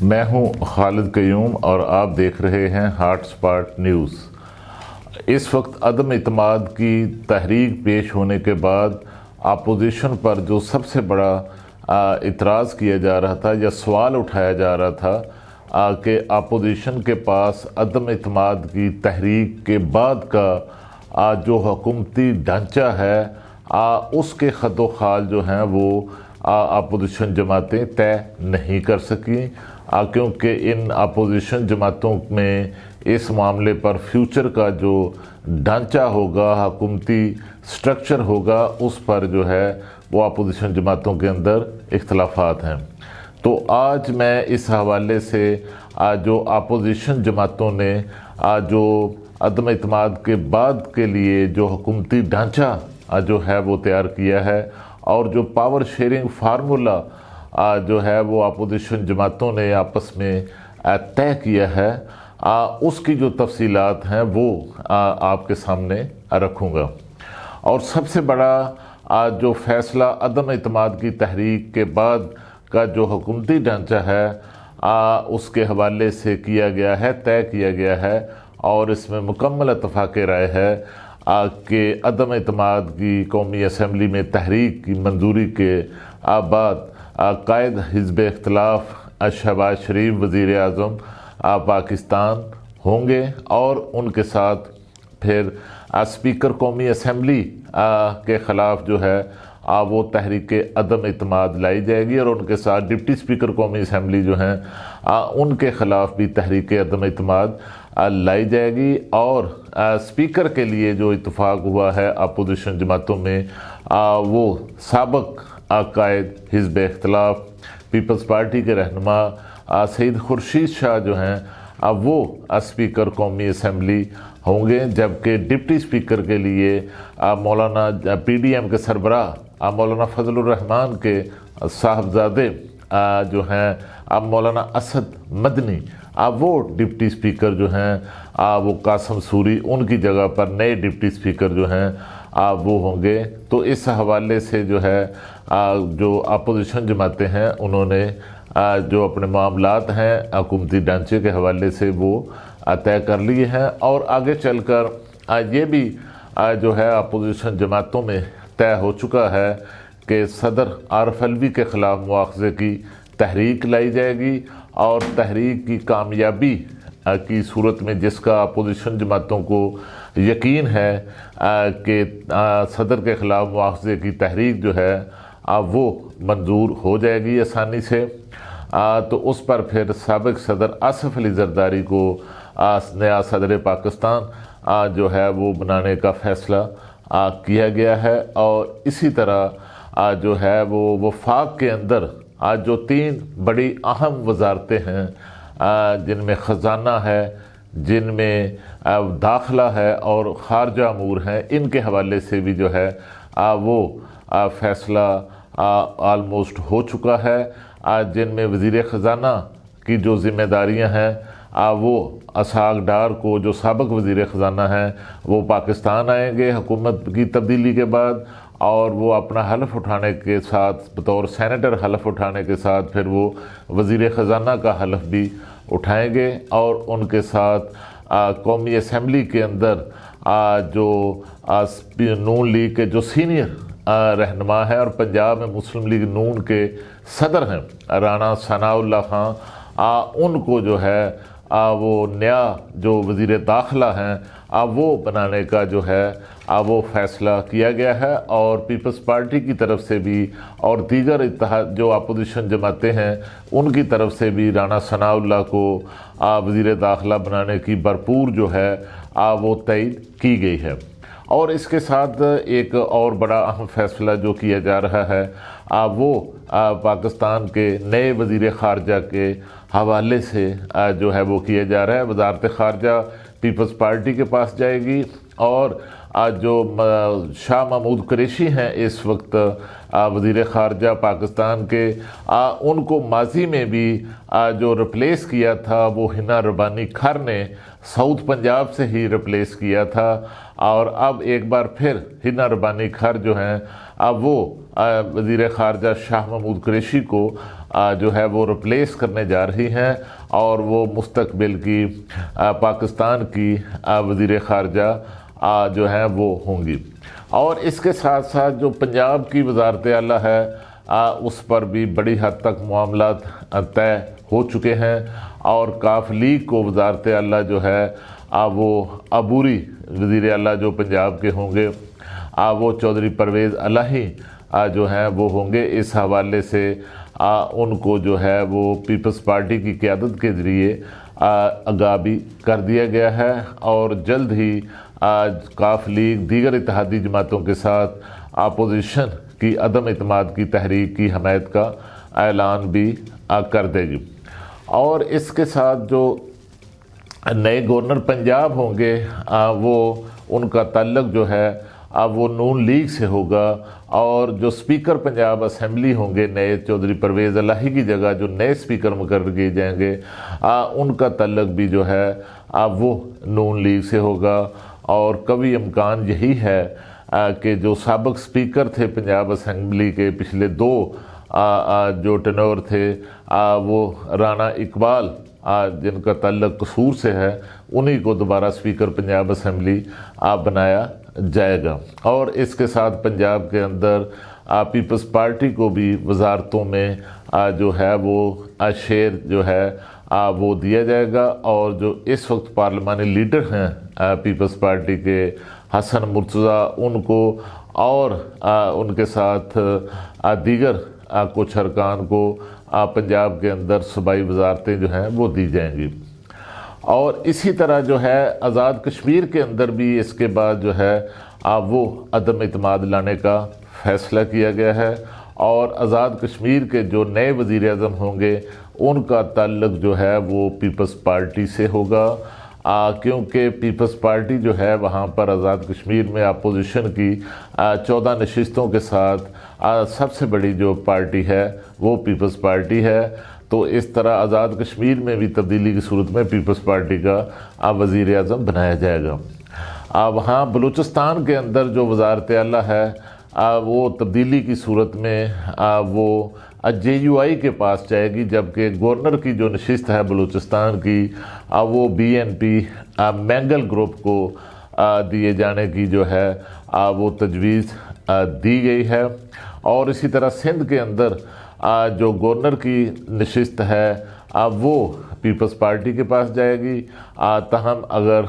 میں ہوں خالد قیوم اور آپ دیکھ رہے ہیں ہاٹ سپاٹ نیوز۔ اس وقت عدم اعتماد کی تحریک پیش ہونے کے بعد اپوزیشن پر جو سب سے بڑا اعتراض کیا جا رہا تھا یا سوال اٹھایا جا رہا تھا کہ اپوزیشن کے پاس عدم اعتماد کی تحریک کے بعد کا جو حکومتی ڈھانچہ ہے اس کے خط و خال جو ہیں وہ اپوزیشن جماعتیں طے نہیں کر سکیں، کیونکہ ان اپوزیشن جماعتوں میں اس معاملے پر فیوچر کا جو ڈھانچہ ہوگا، حکومتی سٹرکچر ہوگا، اس پر جو ہے وہ اپوزیشن جماعتوں کے اندر اختلافات ہیں۔ تو آج میں اس حوالے سے جو اپوزیشن جماعتوں نے جو عدم اعتماد کے بعد کے لیے جو حکومتی ڈھانچہ جو ہے وہ تیار کیا ہے اور جو پاور شیئرنگ فارمولا جو ہے وہ اپوزیشن جماعتوں نے آپس میں طے کیا ہے، اس کی جو تفصیلات ہیں وہ آپ کے سامنے رکھوں گا۔ اور سب سے بڑا جو فیصلہ عدم اعتماد کی تحریک کے بعد کا جو حکومتی ڈھانچہ ہے اس کے حوالے سے کیا گیا ہے، طے کیا گیا ہے، اور اس میں مکمل اتفاق رائے ہے کہ عدم اعتماد کی قومی اسمبلی میں تحریک کی منظوری کے بعد قائد حزب اختلاف شہباز شریف وزیر اعظم پاکستان ہوں گے، اور ان کے ساتھ پھر اسپیکر قومی اسمبلی کے خلاف جو ہے وہ تحریک عدم اعتماد لائی جائے گی، اور ان کے ساتھ ڈپٹی اسپیکر قومی اسمبلی جو ہیں ان کے خلاف بھی تحریک عدم اعتماد لائی جائے گی۔ اور اسپیکر کے لیے جو اتفاق ہوا ہے اپوزیشن جماعتوں میں، وہ سابق قائد حزب اختلاف پیپلز پارٹی کے رہنما سید خورشید شاہ جو ہیں وہ اسپیکر قومی اسمبلی ہوں گے، جبکہ ڈپٹی اسپیکر کے لیے مولانا پی ڈی ایم کے سربراہ مولانا فضل الرحمان کے صاحبزادے جو ہیں مولانا اسد مدنی، وہ ڈپٹی اسپیکر جو ہیں وہ قاسم سوری، ان کی جگہ پر نئے ڈپٹی اسپیکر جو ہیں وہ ہوں گے۔ تو اس حوالے سے جو ہے جو اپوزیشن جماعتیں ہیں انہوں نے جو اپنے معاملات ہیں حکومتی ڈھانچے کے حوالے سے وہ طے کر لیے ہیں، اور آگے چل کر یہ بھی جو ہے اپوزیشن جماعتوں میں طے ہو چکا ہے کہ صدر عارف علوی کے خلاف مواخذے کی تحریک لائی جائے گی، اور تحریک کی کامیابی کی صورت میں جس کا اپوزیشن جماعتوں کو یقین ہے کہ صدر کے خلاف مواخذے کی تحریک جو ہے وہ منظور ہو جائے گی آسانی سے، تو اس پر پھر سابق صدر آصف علی زرداری کو نیا صدر پاکستان جو ہے وہ بنانے کا فیصلہ کیا گیا ہے۔ اور اسی طرح جو ہے وہ وفاق کے اندر جو 3 بڑی اہم وزارتیں ہیں، جن میں خزانہ ہے، جن میں داخلہ ہے اور خارجہ امور ہیں، ان کے حوالے سے بھی جو ہے وہ فیصلہ آلموسٹ ہو چکا ہے، جن میں وزیر خزانہ کی جو ذمہ داریاں ہیں وہ اسحاق ڈار کو، جو سابق وزیر خزانہ ہیں، وہ پاکستان آئیں گے حکومت کی تبدیلی کے بعد، اور وہ اپنا حلف اٹھانے کے ساتھ بطور سینیٹر حلف اٹھانے کے ساتھ پھر وہ وزیر خزانہ کا حلف بھی اٹھائیں گے، اور ان کے ساتھ قومی اسمبلی کے اندر جو نون لیگ کے جو سینئر رہنما ہے اور پنجاب میں مسلم لیگ نون کے صدر ہیں رانا ثناء اللہ خان، ان کو جو ہے وہ نیا جو وزیر داخلہ ہیں وہ بنانے کا جو ہے وہ فیصلہ کیا گیا ہے، اور پیپلز پارٹی کی طرف سے بھی اور دیگر اتحاد جو اپوزیشن جماعتیں ہیں ان کی طرف سے بھی رانا ثناء اللہ کو وزیر داخلہ بنانے کی بھرپور جو ہے وہ تائید کی گئی ہے۔ اور اس کے ساتھ ایک اور بڑا اہم فیصلہ جو کیا جا رہا ہے وہ پاکستان کے نئے وزیر خارجہ کے حوالے سے جو ہے وہ کیا جا رہا ہے۔ وزارت خارجہ پیپلز پارٹی کے پاس جائے گی، اور جو شاہ محمود قریشی ہیں اس وقت وزیر خارجہ پاکستان کے، ان کو ماضی میں بھی جو ریپلیس کیا تھا وہ ہنا ربانی کھر نے ساؤتھ پنجاب سے ہی ریپلیس کیا تھا، اور اب ایک بار پھر ہنا ربانی کھر جو ہیں اب وہ وزیر خارجہ شاہ محمود قریشی کو جو ہے وہ ریپلیس کرنے جا رہی ہیں، اور وہ مستقبل کی پاکستان کی وزیر خارجہ جو ہیں وہ ہوں گی۔ اور اس کے ساتھ ساتھ جو پنجاب کی وزارت اعلیٰ ہے اس پر بھی بڑی حد تک معاملات طے ہو چکے ہیں، اور کاف لیگ کو وزارت اعلیٰ جو ہے وہ عبوری وزیر اعلیٰ جو پنجاب کے ہوں گے وہ چودھری پرویز الہی جو ہیں وہ ہوں گے۔ اس حوالے سے ان کو جو ہے وہ پیپلز پارٹی کی قیادت کے ذریعے آگاہ بھی کر دیا گیا ہے، اور جلد ہی کاف لیگ دیگر اتحادی جماعتوں کے ساتھ اپوزیشن کی عدم اعتماد کی تحریک کی حمایت کا اعلان بھی کر دے گی۔ اور اس کے ساتھ جو نئے گورنر پنجاب ہوں گے وہ ان کا تعلق جو ہے وہ نون لیگ سے ہوگا، اور جو سپیکر پنجاب اسمبلی ہوں گے نئے چودھری پرویز الہی کی جگہ جو نئے سپیکر مقرر کیے جائیں گے ان کا تعلق بھی جو ہے وہ نون لیگ سے ہوگا، اور کبھی امکان یہی ہے کہ جو سابق سپیکر تھے پنجاب اسمبلی کے پچھلے دو جو ٹینور تھے وہ رانا اقبال جن کا تعلق قصور سے ہے، انہی کو دوبارہ سپیکر پنجاب اسمبلی بنایا جائے گا۔ اور اس کے ساتھ پنجاب کے اندر پیپلز پارٹی کو بھی وزارتوں میں جو ہے وہ شیئر جو ہے وہ دیا جائے گا، اور جو اس وقت پارلیمانی لیڈر ہیں پیپلز پارٹی کے حسن مرتضیٰ، ان کو اور ان کے ساتھ دیگر کچھ ارکان کو پنجاب کے اندر صوبائی وزارتیں جو ہیں وہ دی جائیں گی۔ اور اسی طرح جو ہے آزاد کشمیر کے اندر بھی اس کے بعد جو ہے وہ عدم اعتماد لانے کا فیصلہ کیا گیا ہے، اور آزاد کشمیر کے جو نئے وزیر اعظم ہوں گے ان کا تعلق جو ہے وہ پیپلز پارٹی سے ہوگا، کیونکہ پیپلز پارٹی جو ہے وہاں پر آزاد کشمیر میں اپوزیشن کی 14 نشستوں کے ساتھ سب سے بڑی جو پارٹی ہے وہ پیپلز پارٹی ہے، تو اس طرح آزاد کشمیر میں بھی تبدیلی کی صورت میں پیپلز پارٹی کا وزیر اعظم بنایا جائے گا۔ وہاں بلوچستان کے اندر جو وزارت اعلیٰ ہے وہ تبدیلی کی صورت میں وہ جے یو آئی کے پاس جائے گی، جبکہ گورنر کی جو نشست ہے بلوچستان کی وہ B N P Mengal group کو دیے جانے کی جو ہے وہ تجویز دی گئی ہے۔ اور اسی طرح سندھ کے اندر جو گورنر کی نشست ہے وہ پیپلز پارٹی کے پاس جائے گی، تاہم اگر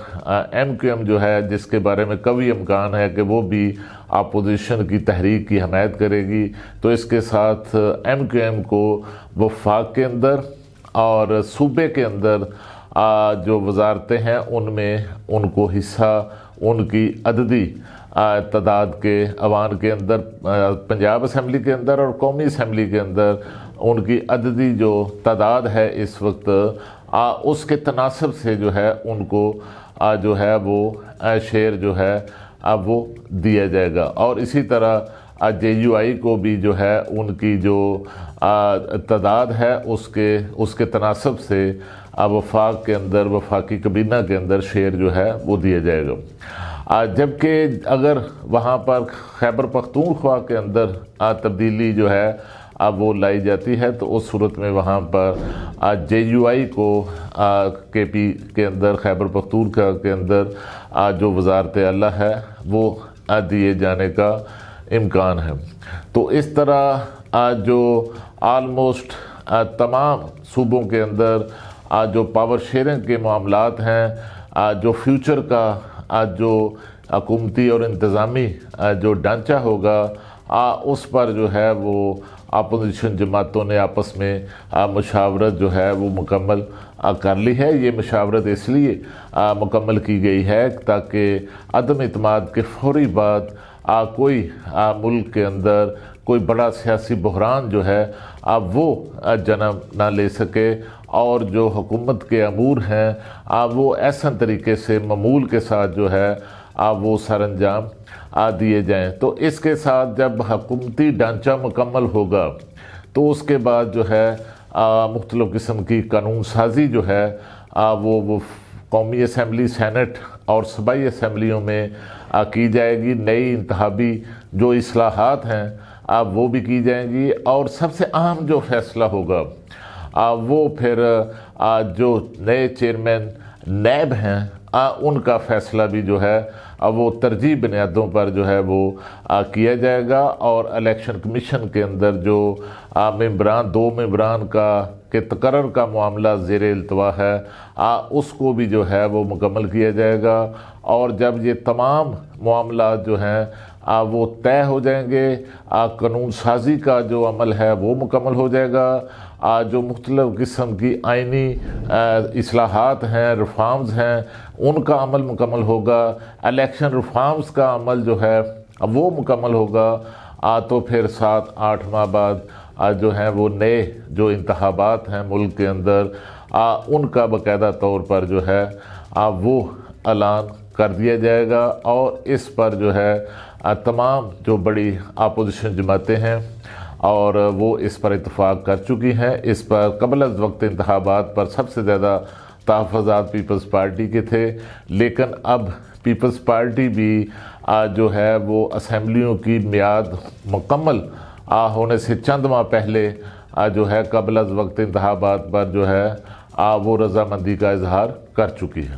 ایم کیو ایم جو ہے جس کے بارے میں کبھی امکان ہے کہ وہ بھی اپوزیشن کی تحریک کی حمایت کرے گی، تو اس کے ساتھ ایم کیو ایم کو وفاق کے اندر اور صوبے کے اندر جو وزارتیں ہیں ان میں ان کو حصہ ان کی عددی تعداد کے عوام کے اندر پنجاب اسمبلی کے اندر اور قومی اسمبلی کے اندر ان کی عددی جو تعداد ہے اس وقت اس کے تناسب سے جو ہے ان کو جو ہے وہ شیئر جو ہے وہ دیا جائے گا۔ اور اسی طرح جے یو آئی کو بھی جو ہے ان کی جو تعداد ہے اس کے تناسب سے وفاق کے اندر وفاقی کابینہ کے اندر شیئر جو ہے وہ دیا جائے گا۔ جبکہ اگر وہاں پر خیبر پختونخوا کے اندر تبدیلی جو ہے وہ لائی جاتی ہے تو اس صورت میں وہاں پر جے یو آئی کو کے پی کے اندر خیبر پختونخوا کے اندر جو وزارت اعلیٰ ہے وہ دیے جانے کا امکان ہے۔ تو اس طرح جو آلموسٹ تمام صوبوں کے اندر جو پاور شیئرنگ کے معاملات ہیں، جو فیوچر کا جو حکومتی اور انتظامی جو ڈھانچہ ہوگا اس پر جو ہے وہ اپوزیشن جماعتوں نے آپس میں مشاورت جو ہے وہ مکمل کر لی ہے۔ یہ مشاورت اس لیے مکمل کی گئی ہے تاکہ عدم اعتماد کے فوری بعد کوئی ملک کے اندر کوئی بڑا سیاسی بحران جو ہے وہ جنم نہ لے سکے، اور جو حکومت کے امور ہیں وہ ایسا طریقے سے معمول کے ساتھ جو ہے وہ سر انجام دیے جائیں۔ تو اس کے ساتھ جب حکومتی ڈھانچہ مکمل ہوگا تو اس کے بعد جو ہے مختلف قسم کی قانون سازی جو ہے وہ قومی اسمبلی، سینٹ اور صوبائی اسمبلیوں میں کی جائے گی۔ نئی انتخابی جو اصلاحات ہیں وہ بھی کی جائیں گی، اور سب سے اہم جو فیصلہ ہوگا وہ پھر جو نئے چیئرمین نیب ہیں ان کا فیصلہ بھی جو ہے وہ ترجیح بنیادوں پر جو ہے وہ کیا جائے گا، اور الیکشن کمیشن کے اندر جو ممبران، 2 ممبران کے تقرر کا معاملہ زیر التوا ہے اس کو بھی جو ہے وہ مکمل کیا جائے گا۔ اور جب یہ تمام معاملات جو ہیں وہ طے ہو جائیں گے، قانون سازی کا جو عمل ہے وہ مکمل ہو جائے گا، جو مختلف قسم کی آئینی اصلاحات ہیں، ریفارمز ہیں، ان کا عمل مکمل ہوگا، الیکشن ریفارمز کا عمل جو ہے وہ مکمل ہوگا، تو پھر 7-8 ماہ بعد جو ہیں وہ نئے جو انتخابات ہیں ملک کے اندر ان کا باقاعدہ طور پر جو ہے وہ اعلان کر دیا جائے گا، اور اس پر جو ہے تمام جو بڑی اپوزیشن جماعتیں ہیں اور وہ اس پر اتفاق کر چکی ہیں۔ اس پر قبل از وقت انتخابات پر سب سے زیادہ تحفظات پیپلز پارٹی کے تھے، لیکن اب پیپلز پارٹی بھی جو ہے وہ اسمبلیوں کی میعاد مکمل ہونے سے چند ماہ پہلے جو ہے قبل از وقت انتخابات پر جو ہے وہ رضامندی کا اظہار کر چکی ہے۔